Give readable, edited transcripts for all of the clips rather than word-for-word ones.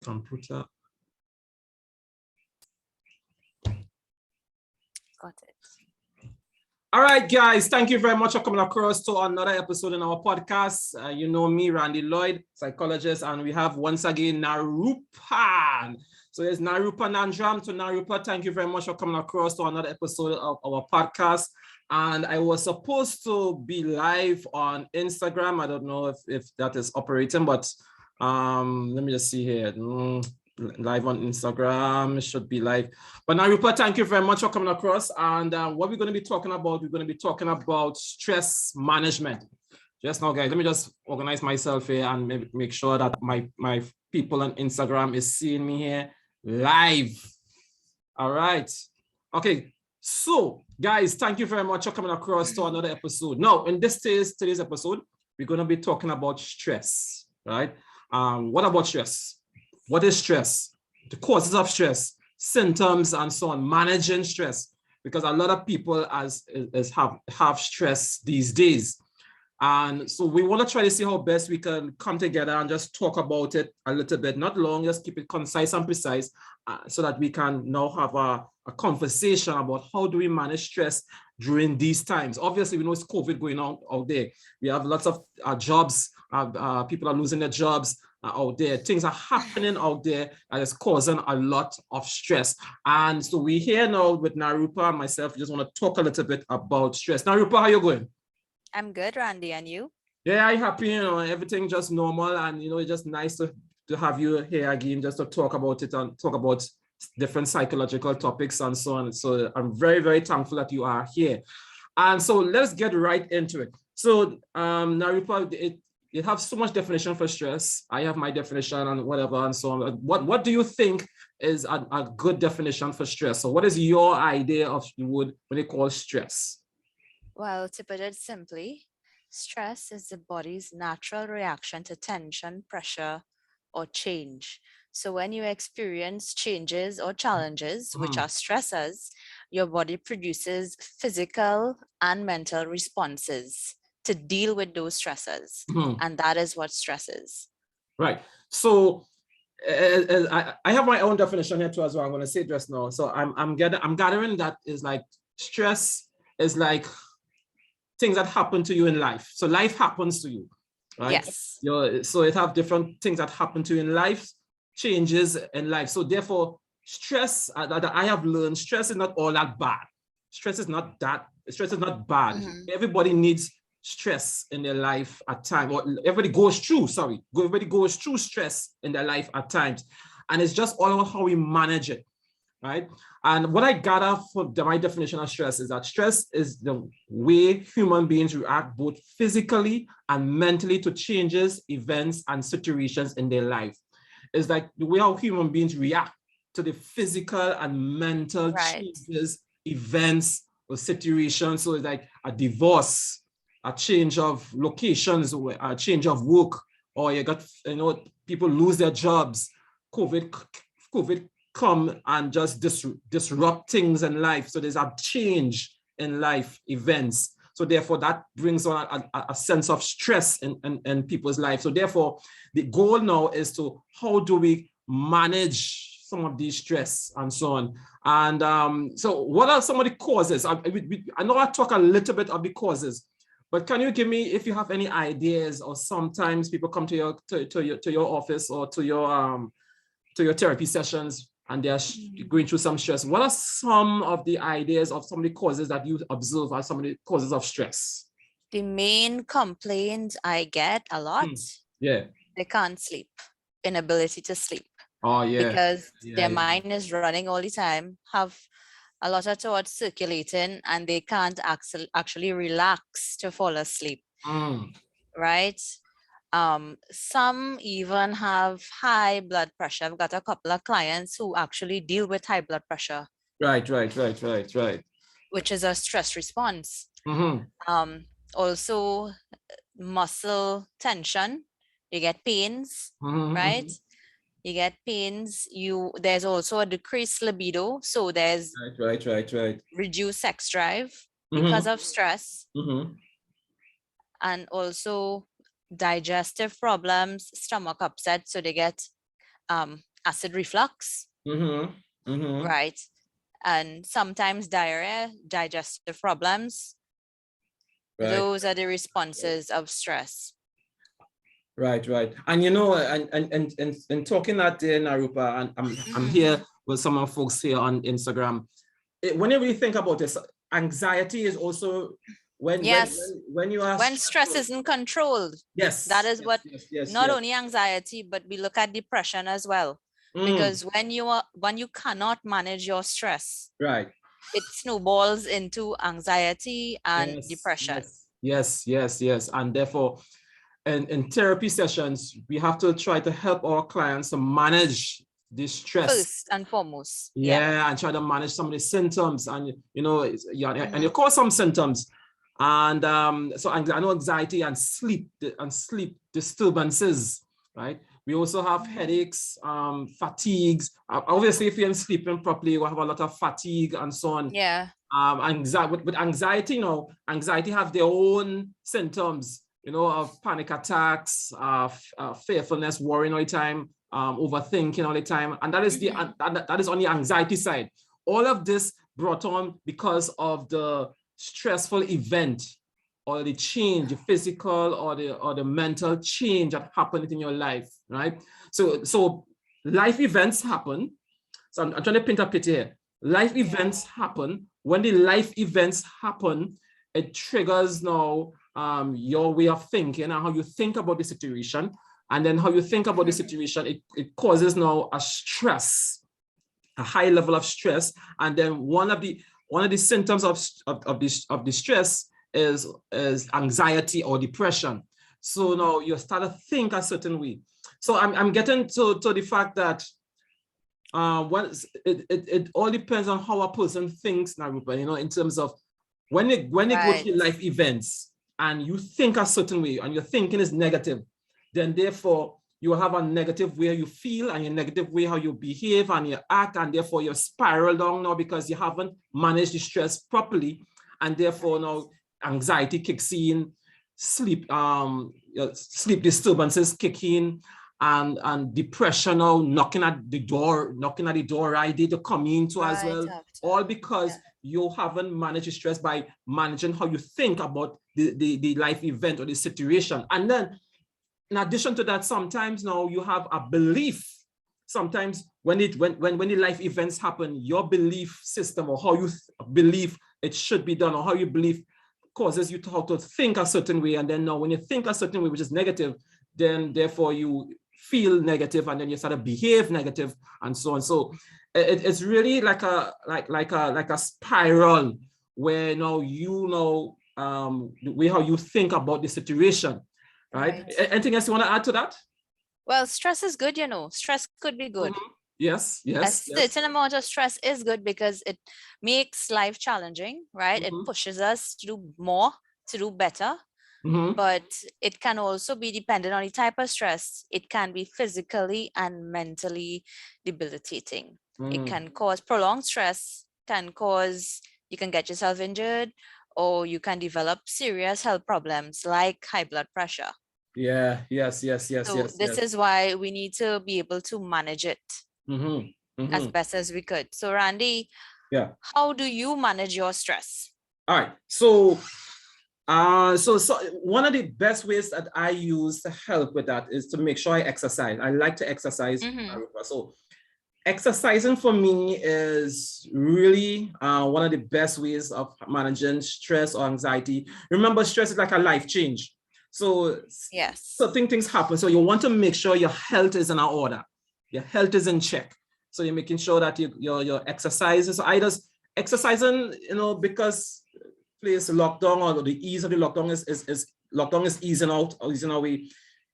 Computer. Got it. All right, guys, thank you very much for coming across to another episode in our podcast. You know me, Randy Lloyd, psychologist, and we have once again Nirupa. So it's Nirupa Nandram. To Nirupa, thank you very much for coming across to another episode of our podcast. And I was supposed to be live on Instagram. I don't know if that is operating, but let me just see here. Live on Instagram, it should be live. But Nirupa, thank you very much for coming across. And what we're going to be talking about, we're going to be talking about stress management. Just now, guys, let me just organize myself here and maybe make sure that my people on Instagram is seeing me here live. All right. Okay. So, guys, thank you very much for coming across to another episode. Now, in today's episode, we're going to be talking about stress, right? What about stress? What is stress? The causes of stress, symptoms, and so on. Managing stress, because a lot of people have stress these days, and so we want to try to see how best we can come together and just talk about it a little bit, not long, just keep it concise and precise, so that we can now have a conversation about how do we manage stress during these times. Obviously, we know it's COVID going on out there. We have lots of jobs. People are losing their jobs out there. Things are happening out there that is causing a lot of stress. And so we're here now with Nirupa and myself. We just want to talk a little bit about stress. Nirupa, how you going? I'm good, Randy, and you? Yeah, I'm happy, everything just normal, and it's just nice to have you here again, just to talk about it and talk about different psychological topics and so on. So I'm very, very thankful that you are here. And so let's get right into it. So Nirupa, you have so much definition for stress. I have my definition and whatever and so on. What do you think is a good definition for stress? So what is your idea of when you call stress? Well, to put it simply, stress is the body's natural reaction to tension, pressure, or change. So when you experience changes or challenges, which are stressors, your body produces physical and mental responses to deal with those stressors. And that is what stress is. Right. So I have my own definition here too as well. I'm going to say it just now. So I'm gathering that is like stress is like things that happen to you in life. So life happens to you, right? Yes. So it have different things that happen to you in life, changes in life. So therefore, stress that I have learned, stress is not all that bad. Stress is not bad. Everybody needs stress in their life at times, or everybody goes through stress in their life at times. And it's just all about how we manage it. Right. And what I gather from my definition of stress is that stress is the way human beings react both physically and mentally to changes, events, and situations in their life. It's like the way how human beings react to the physical and mental changes, events, or situations. So it's like a divorce, a change of locations, a change of work, or you got, people lose their jobs, COVID come and just disrupt things in life. So there's a change in life events. So therefore that brings on a sense of stress in people's life. So therefore the goal now is to how do we manage some of these stress and so on. And so what are some of the causes? I know I talk a little bit of the causes, but can you give me, if you have any ideas, or sometimes people come to your office or to your therapy sessions and they're going through some stress. What are some of the ideas of some of the causes that you observe as some of the causes of stress? The main complaint I get a lot, they can't sleep, inability to sleep. Oh, yeah. Because their mind is running all the time, have a lot of thoughts circulating, and they can't actually relax to fall asleep. Right? Some even have high blood pressure. I've got a couple of clients who actually deal with high blood pressure. Right. Which is a stress response. Also, muscle tension. You get pains, right? You get pains. There's also a decreased libido. So there's right. reduced sex drive because of stress. And also digestive problems, stomach upset, so they get acid reflux, right? And sometimes diarrhea, digestive problems. Right. Those are the responses of stress. Right. And you know, and talking that day, Nirupa, and I'm here with some of folks here on Instagram. When you really think about this, anxiety is also when you are when stress isn't controlled. Yes. That is not only anxiety, but we look at depression as well. Because when you cannot manage your stress, right, it snowballs into anxiety and depression. Yes. And therefore, in therapy sessions, we have to try to help our clients to manage the stress first and foremost. And try to manage some of the symptoms, and you know, and you cause some symptoms, and so I know anxiety and sleep disturbances, right? We also have headaches, fatigues. Obviously, if you're not sleeping properly, you will have a lot of fatigue and so on. Anxiety, with anxiety, you know, anxiety have their own symptoms, you know, of panic attacks, fearfulness, worrying all the time, overthinking all the time, and that is that is on the anxiety side. All of this brought on because of the stressful event or the change, the physical or the mental change that happened in your life, right? So life events happen. So I'm trying to paint a picture here. Life events happen. When the life events happen, it triggers now your way of thinking and how you think about the situation. And then how you think about the situation, it causes now a stress, a high level of stress. And then one of the symptoms of the stress is anxiety or depression. So now you start to think a certain way. So I'm getting to the fact that it all depends on how a person thinks, Nirupa, you know, in terms of when they go through life events and you think a certain way and your thinking is negative, then therefore you will have a negative way you feel and a negative way how you behave and you act, and therefore you spiral down now because you haven't managed the stress properly, and therefore now anxiety kicks in, sleep disturbances kick in, and depression now knocking at the door ready to come into as well, all because you haven't managed the stress by managing how you think about the life event or the situation. And then in addition to that, sometimes now you have a belief. Sometimes when the life events happen, your belief system or how you believe it should be done or how you believe causes you to have to think a certain way. And then now when you think a certain way, which is negative, then therefore you feel negative and then you start to behave negative and so on. So it's really like a spiral where now the way how you think about the situation. Right. Anything else you want to add to that? Well, stress is good, you know. Stress could be good. Yes. A certain amount of stress is good because it makes life challenging, right? It pushes us to do more, to do better. But it can also be dependent on the type of stress. It can be physically and mentally debilitating. It can cause prolonged stress, you can get yourself injured, or you can develop serious health problems like high blood pressure. Yes. So this is why we need to be able to manage it as best as we could. So Randy, how do you manage your stress? All right. So one of the best ways that I use to help with that is to make sure I exercise. I like to exercise. So exercising for me is really one of the best ways of managing stress or anxiety. Remember, stress is like a life change. So certain things happen. So you want to make sure your health is in order. Your health is in check. So you're making sure that your exercises, either exercising, you know, because place lockdown or the ease of the lockdown is easing out or easing away.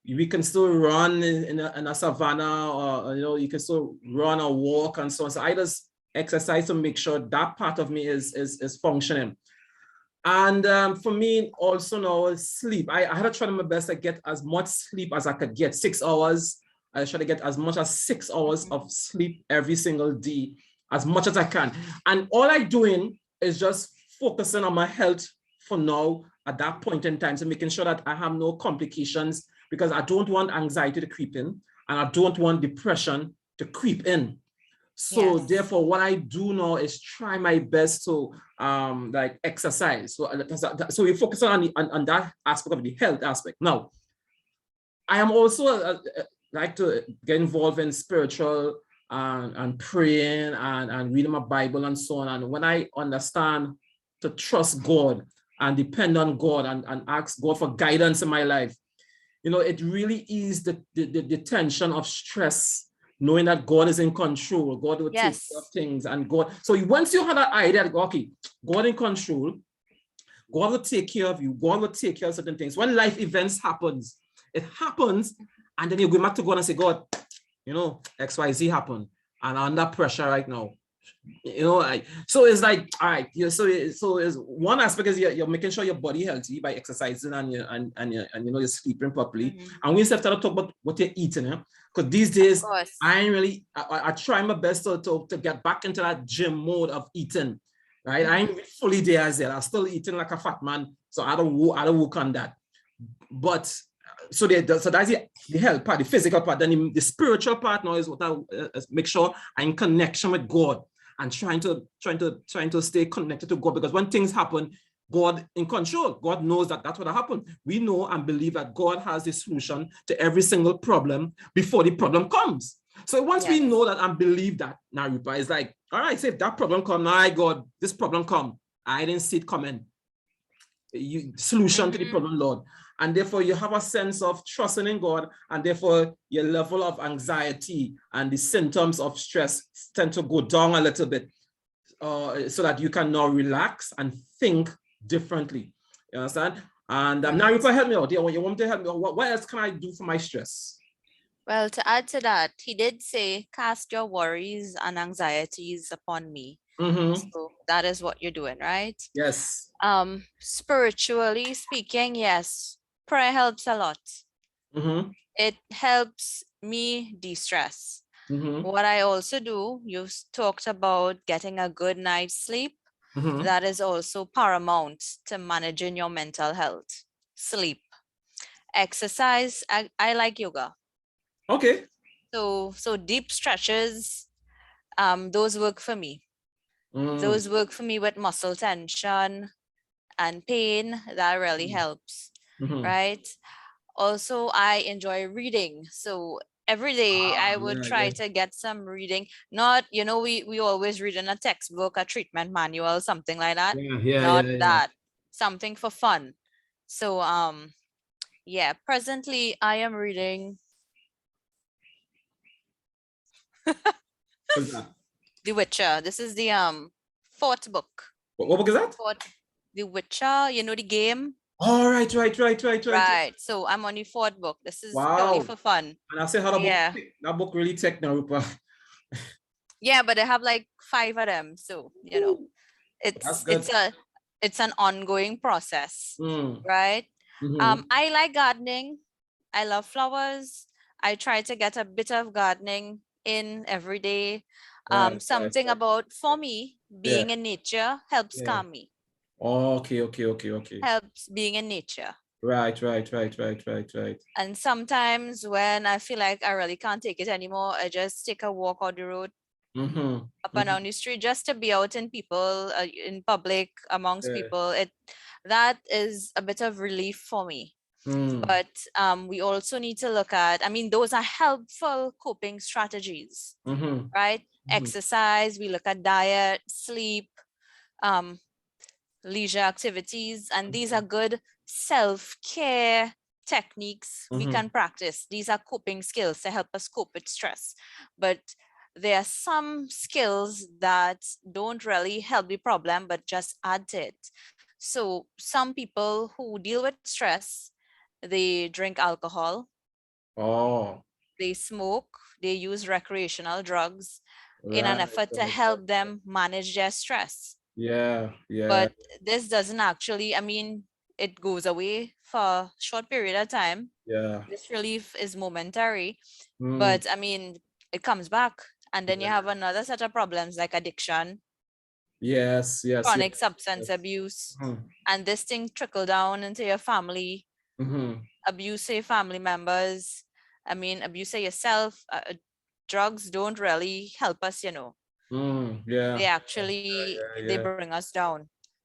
We can still run in a savanna, or you know, you can still run or walk and so on. So I just exercise to make sure that part of me is functioning. And for me also now sleep. I had to try my best to get as much sleep as I could get. 6 hours. I try to get as much as 6 hours of sleep every single day, as much as I can. And all I'm doing is just focusing on my health for now at that point in time, so making sure that I have no complications, because I don't want anxiety to creep in and I don't want depression to creep in. So Yes. therefore, what I do now is try my best to like exercise. So we focus on that aspect of the health aspect. Now, I am also like to get involved in spiritual and praying and reading my Bible and so on. And when I understand to trust God and depend on God and ask God for guidance in my life, you know, it really eases the tension of stress, knowing that God is in control. God will take care of things, and God. So once you have that idea, that, okay, God in control, God will take care of you. God will take care of certain things. When life events happens, it happens, and then you go back to God and say, God, you know, XYZ happened, and I'm under pressure right now. You know, so it's like, all right, so is one aspect is you're making sure your body healthy by exercising and you know you're sleeping properly. And we have to talk about what you're eating, because these days I ain't really I try my best to get back into that gym mode of eating, right? I ain't fully there as yet. I'm still eating like a fat man, so I don't work on that. But so that's the health part, the physical part. Then the spiritual part now is what I make sure I'm in connection with God and trying to stay connected to God, because when things happen, God in control. God knows that that's what happened. We know and believe that God has the solution to every single problem before the problem comes. So once we know that and believe that, Nirupa, it's like, all right, say if that problem come, now God, this problem come. I didn't see it coming. Solution to the problem, Lord. And therefore you have a sense of trusting in God, and therefore your level of anxiety and the symptoms of stress tend to go down a little bit, so that you can now relax and think differently. You understand? And now you can help me out. You want to help me? What else can I do for my stress? Well, to add to that, he did say, cast your worries and anxieties upon me. So that is what you're doing, right? Yes. Spiritually speaking, yes, prayer helps a lot. It helps me de-stress. What I also do, you talked about getting a good night's sleep. That is also paramount to managing your mental health. Sleep. Exercise, I like yoga. Okay. So deep stretches, those work for me. Those work for me with muscle tension and pain. That really helps, right? Also, I enjoy reading. So every day I would try to get some reading. Not, we always read in a textbook, a treatment manual, something like that. Not that. Something for fun. So yeah, presently I am reading The Witcher. This is the fourth book. What book is that? The Witcher, the game. Oh, right. Right. So I'm on the fourth book. This is purely for fun. And I say how that book really take now, Rupa. Yeah, but I have like 5 of them. So, it's an ongoing process, right? I like gardening. I love flowers. I try to get a bit of gardening in every day. Something about, for me, being in nature helps calm me. Okay. Helps being in nature. Right. And sometimes when I feel like I really can't take it anymore, I just take a walk on the road, up and down the street, just to be out in people, in public, amongst people. That is a bit of relief for me. But we also need to look at, those are helpful coping strategies, right? Exercise, we look at diet, sleep, leisure activities, and these are good self-care techniques we can practice. These are coping skills to help us cope with stress. But there are some skills that don't really help the problem, but just add to it. So some people who deal with stress, they drink alcohol. They smoke, they use recreational drugs in an effort to help them manage their stress. But this doesn't actually, it goes away for a short period of time. This relief is momentary, but it comes back, and then you have another set of problems like addiction, chronic substance abuse, and this thing trickle down into your family, abuse your family members, abuse of yourself, drugs don't really help us, Yeah. They actually, they Yeah. bring us down.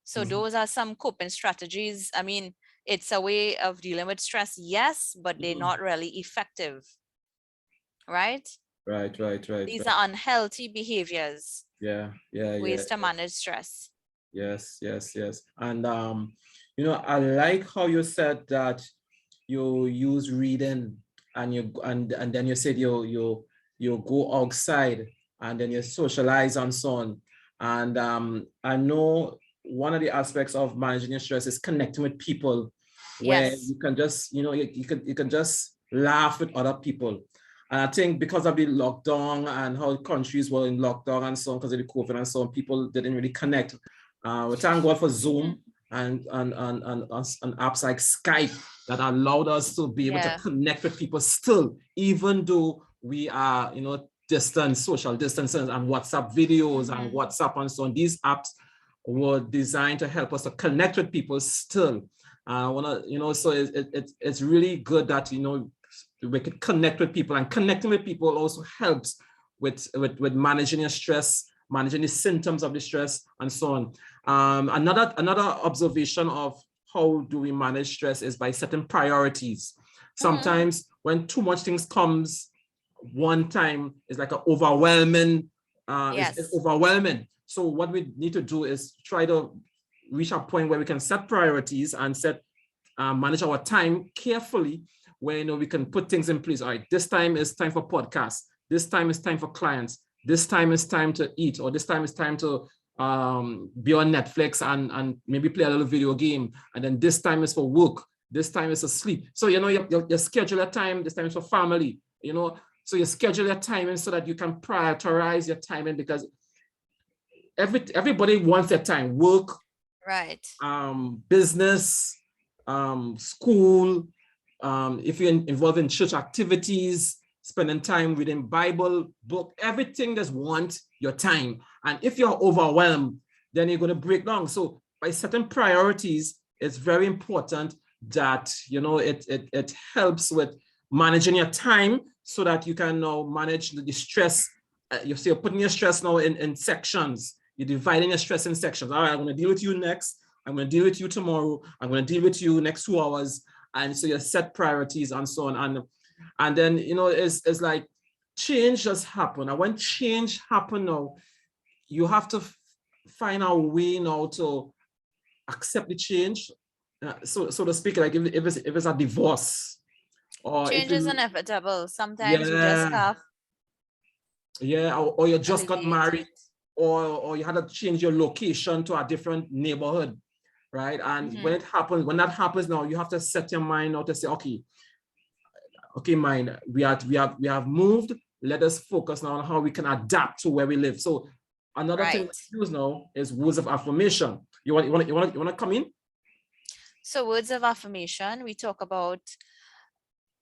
So Mhm. those are some coping strategies. I mean, it's a way of dealing with stress, yes, but they're not really effective, right? Right, right, right, These right. are unhealthy behaviors, Yeah, yeah, yeah. ways to manage stress. Yes, yes, yes. And I like how you said that you use reading and and then you said you go outside and then you socialize and so on. And I know one of the aspects of managing your stress is connecting with people where Yes. you can just, you can just laugh with other people. And I think because of the lockdown and how countries were in lockdown and so on, because of the COVID and so on, people didn't really connect. We thank God for Zoom and apps like Skype that allowed us to be able to Yeah. connect with people still, even though we are, distance, social distances, and WhatsApp videos and WhatsApp and so on. These apps were designed to help us to connect with people still. I want to, so it's really good that, we could connect with people, and connecting with people also helps with managing your stress, managing the symptoms of the stress, and so on. Another observation of how do we manage stress is by setting priorities. Sometimes when too much things comes one time, it's like an overwhelming, it's Yes. overwhelming. So what we need to do is try to reach a point where we can set priorities and manage our time carefully, where we can put things in place. All right, this time is time for podcasts. This time is time for clients. This time is time to eat, or this time is time to be on Netflix and maybe play a little video game. And then this time is for work. This time is for sleep. So you schedule your time. This time is for family. So you schedule your timing so that you can prioritize your timing, because everybody wants their time. Work, Right. business, school, if you're involved in church activities, spending time reading Bible, book, everything just want your time. And if you're overwhelmed, then you're going to break down. So by setting priorities, it's very important that, it helps with managing your time so that you can now manage the stress. You're putting your stress now in sections. You're dividing your stress in sections. All right, I'm going to deal with you next. I'm going to deal with you tomorrow. I'm going to deal with you next 2 hours. And so you set priorities and so on. And then, it's like change just happen. And when change happen now, you have to find a way now to accept the change. So to speak, like if it's a divorce, or if Change is you, inevitable. Sometimes we just yeah, have yeah, or you just got alleviate married, it. or you had to change your location to a different neighborhood, right? And when that happens now, you have to set your mind now to say, okay, mind, we have moved. Let us focus now on how we can adapt to where we live. So another thing Right. we use now is words of affirmation. You want to come in? So words of affirmation, we talk about,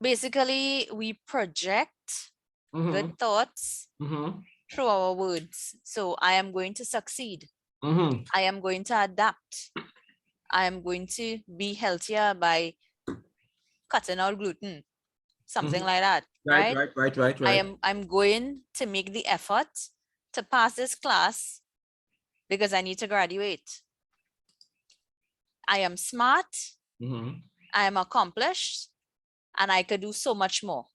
basically we project good Mm-hmm. thoughts Mm-hmm. through our words. So I am going to succeed. Mm-hmm. I am going to adapt. I am going to be healthier by cutting out gluten, something Mm-hmm. like that, Right, right? right, right, right, right. I'm going to make the effort to pass this class because I need to graduate. I am smart, Mm-hmm. I am accomplished, and I could do so much more,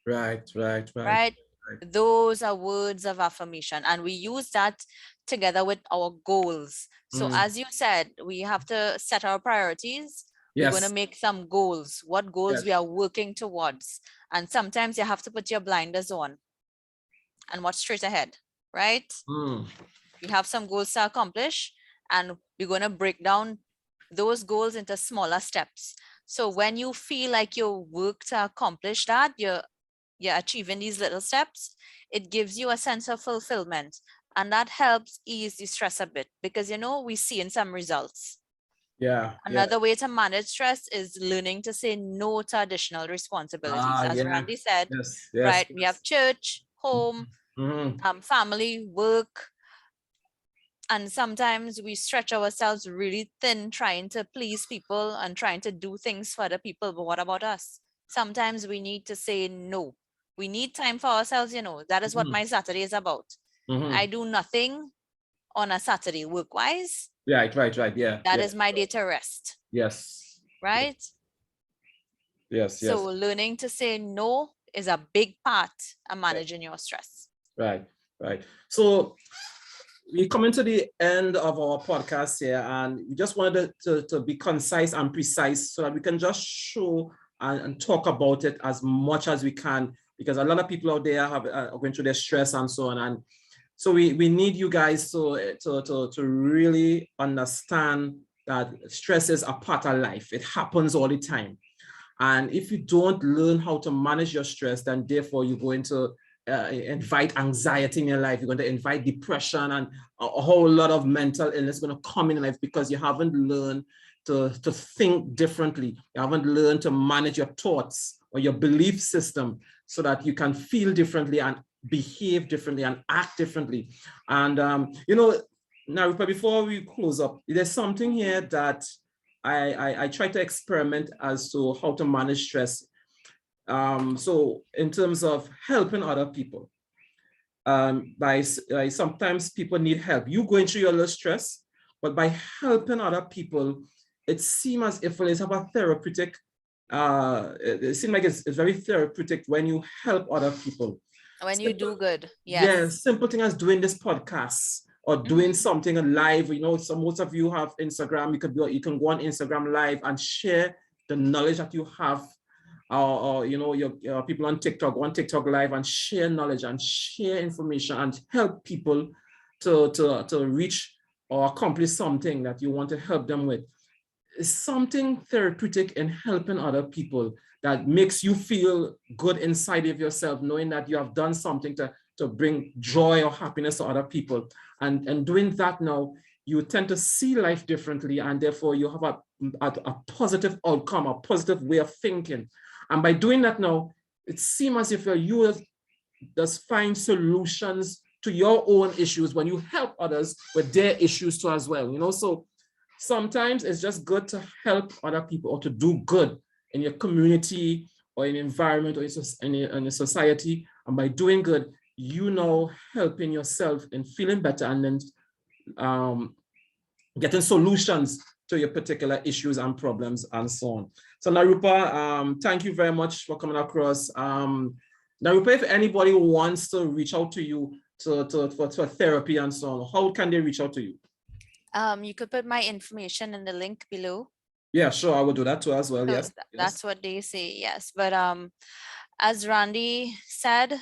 Right, right, right, right? right. Those are words of affirmation, and we use that together with our goals. So Mm. as you said, we have to set our priorities. We're going to Yes, make some goals, what goals we yes. are working towards. And sometimes you have to put your blinders on and watch straight ahead, right? Mm. We have some goals to accomplish, and we're going to break down those goals into smaller steps. So when you feel like you work to accomplish that, you're achieving these little steps, it gives you a sense of fulfillment, and that helps ease the stress a bit, because we see in some results. Yeah, yeah. Another way to manage stress is learning to say no to additional responsibilities. As Yeah. Randy said, Yes, yes, right, we have yes. church, home, Mm-hmm. family, work, and sometimes we stretch ourselves really thin trying to please people and trying to do things for other people. But what about us? Sometimes we need to say no. We need time for ourselves, you know. That is what my Saturday is about. I do nothing on a Saturday work-wise. Right. Yeah. That is my day to rest. Yes. Right? Yes. So learning to say no is a big part of managing your stress. Right. So we're coming to the end of our podcast here, and we just wanted to be concise and precise so that we can just show and talk about it as much as we can, because a lot of people out there are going through their stress and so on. And so we need you guys to really understand that stress is a part of life. It happens all the time. And if you don't learn how to manage your stress, then therefore you're going to invite anxiety in your life. You're going to invite depression, and a whole lot of mental illness going to come in life because you haven't learned to think differently. You haven't learned to manage your thoughts or your belief system so that you can feel differently and behave differently and act differently. And, Nirupa, before we close up, there's something here that I try to experiment as to how to manage stress. So in terms of helping other people, by sometimes people need help. You going through your little stress, but by helping other people, it seems as if it's have a therapeutic, it seems like it's very therapeutic when you help other people. When you do good, yes. Yeah, Simple thing as doing this podcast or doing something live. You know, so most of you have Instagram. You can go on Instagram live and share the knowledge that you have. Or your people on TikTok live and share knowledge and share information and help people to reach or accomplish something that you want to help them with. It's something therapeutic in helping other people that makes you feel good inside of yourself, knowing that you have done something to bring joy or happiness to other people. And doing that now, you tend to see life differently, and therefore you have a positive outcome, a positive way of thinking. And by doing that now, it seems as if you just find solutions to your own issues when you help others with their issues too as well. So sometimes it's just good to help other people or to do good in your community or in the environment or in a society. And by doing good, helping yourself and feeling better, and then getting solutions to your particular issues and problems and so on. So Nirupa, thank you very much for coming across. Nirupa, if anybody wants to reach out to you for therapy and so on, how can they reach out to you? You could put my information in the link below. Yeah, sure, I will do that too as well. So yes. That's what they say, yes. But as Randy said,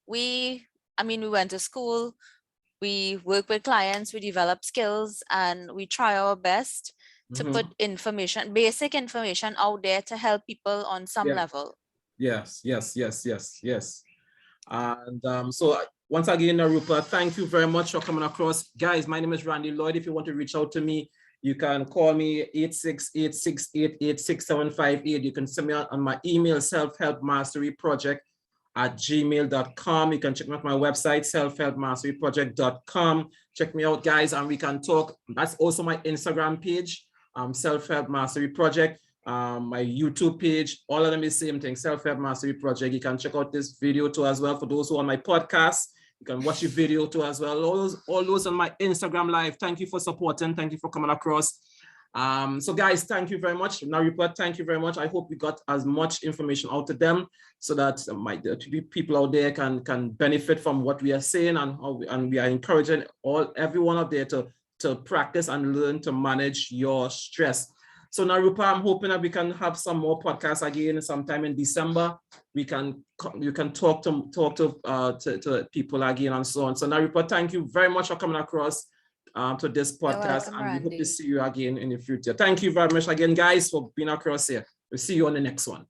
we went to school, we work with clients, we develop skills, and we try our best to put information, basic information out there to help people on some level. Yes. And so once again, Nirupa, thank you very much for coming across. Guys, my name is Randy Lloyd. If you want to reach out to me, you can call me 868-688-6758. You can send me on my email, selfhelpmasteryproject@gmail.com. You can check me out my website, selfhelpmasteryproject.com. Check me out, guys, and we can talk. That's also my Instagram page, Self-Help Mastery Project. My YouTube page, all of them is the same thing, Self-Help Mastery Project. You can check out this video too as well. For those who are on my podcast, you can watch the video too as well. All those on my Instagram live. Thank you for supporting. Thank you for coming across. So guys, thank you very much. Nirupa, thank you very much. I hope we got as much information out to them so that the people out there can benefit from what we are saying, and we are encouraging everyone out there to practice and learn to manage your stress. So Nirupa, I'm hoping that we can have some more podcasts again sometime in December. You can talk to people again and so on. So Nirupa, thank you very much for coming across to this podcast, and we hope to see you again in the future. Thank you very much again, guys, for being across here. We'll see you on the next one.